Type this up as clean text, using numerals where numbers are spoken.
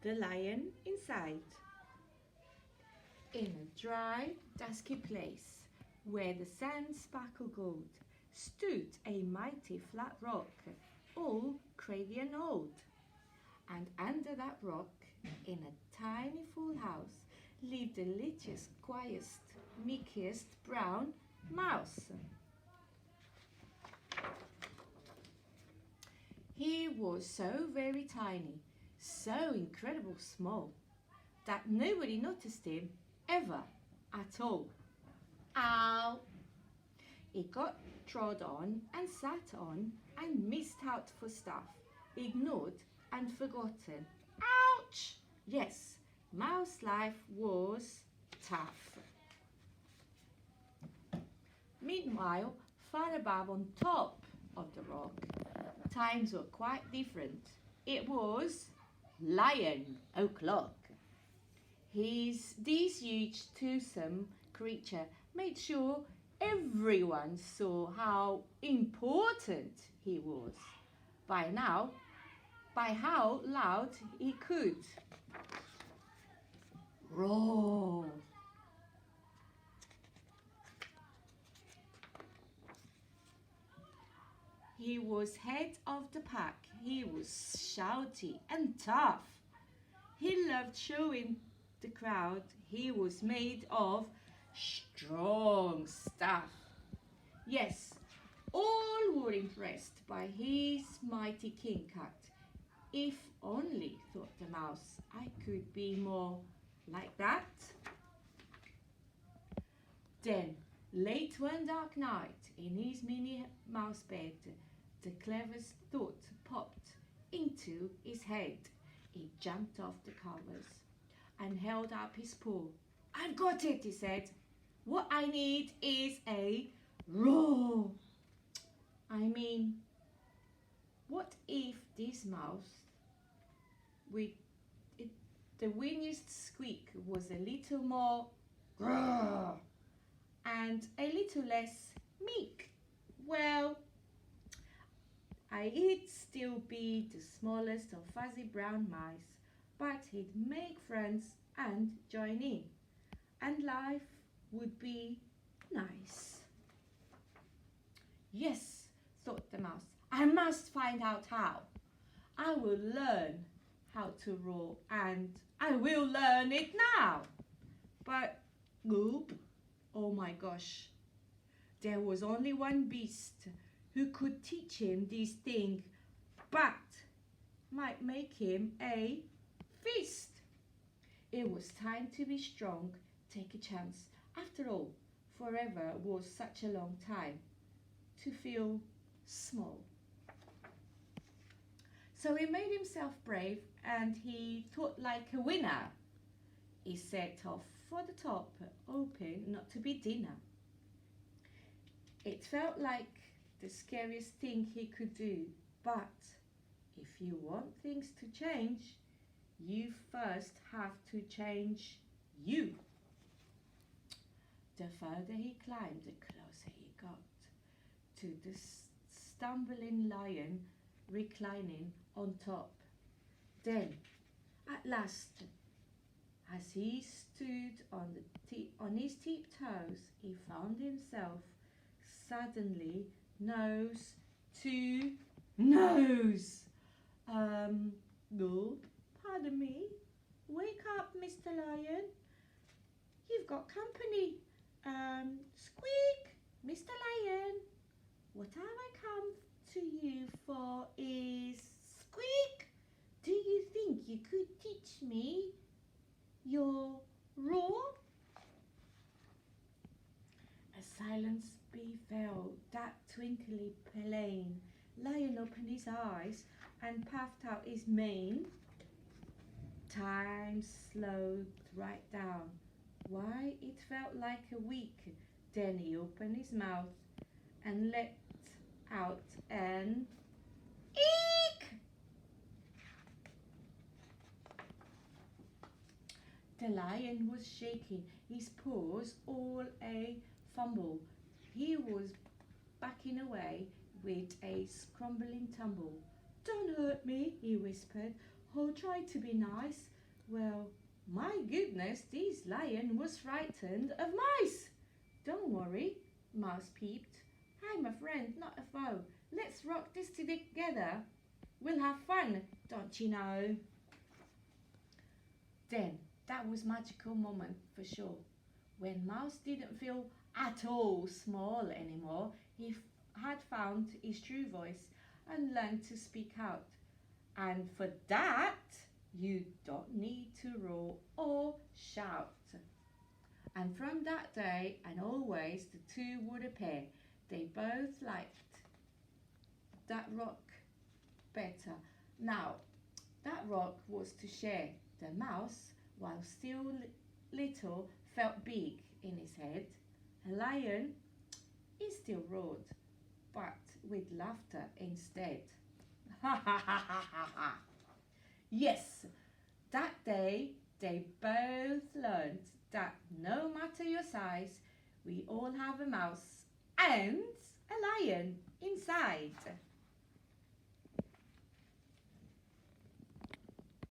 the lion inside. In a dry, dusky place, where the sand sparkled gold, stood a mighty flat rock, all craggy and old. And under that rock, in a tiny full house, lived the littlest, quietest, meekest brown mouse. He was so very tiny, so incredible small, that nobody noticed him ever at all. Ow! He got trod on and sat on and missed out for stuff, ignored and forgotten. Ouch! Yes, mouse life was tough. Meanwhile, far above on top of the rock, times were quite different. It was Lion O'Clock. This huge, toothsome creature made sure everyone saw how important he was. By how loud he could roar. He was head of the pack. He was shouty and tough. He loved showing the crowd he was made of strong stuff. Yes, all were impressed by his mighty king cat. If only, thought the mouse, I could be more like that. Then, late one dark night, in his mini mouse bed, the cleverest thought popped into his head. He jumped off the covers and held up his paw. I've got it, he said. What I need is a roar. I mean, what if this mouse, with the winniest squeak, was a little more grrr and a little less meek? Well, he'd still be the smallest of fuzzy brown mice, but he'd make friends and join in, and life would be nice. Yes, thought the mouse, I must find out how. I will learn how to roar, and I will learn it now. But, oop, oh my gosh, there was only one beast who could teach him this thing, but might make him a feast. It was time to be strong, take a chance. After all, forever was such a long time to feel small. So he made himself brave and he thought like a winner. He set off for the top, hoping not to be dinner. It felt like the scariest thing he could do, but if you want things to change, you first have to change you. The further he climbed, the closer he got to the stumbling lion reclining on top. Then, at last, as he stood on his tiptoes, he found himself suddenly nose to nose. No, pardon me. Wake up, Mr. Lion. You've got company. Squeak, Mr. Lion. What have I come to you for is squeak. Do you think you could teach me your roar? A silence befell that twinkly plain. Lion opened his eyes and puffed out his mane. Time slowed right down. Why, it felt like a week. Then he opened his mouth and let out an eek. The lion was shaking, his paws all a fumble. He was backing away with a scrambling tumble. Don't hurt me, he whispered, who tried to be nice. Well, my goodness, this lion was frightened of mice. Don't worry, Mouse peeped. I'm a friend, not a foe. Let's rock this together. We'll have fun, don't you know? Then, that was magical moment for sure. When Mouse didn't feel at all small anymore, he had found his true voice and learned to speak out. And for that, you don't need to roar or shout. And from that day and always, the two would appear. They both liked that rock better. Now, that rock was to share. The mouse, while still little, felt big in his head. A lion, he still roared, but with laughter instead. Ha ha ha ha ha ha. Yes, that day they both learned that no matter your size, we all have a mouse and a lion inside.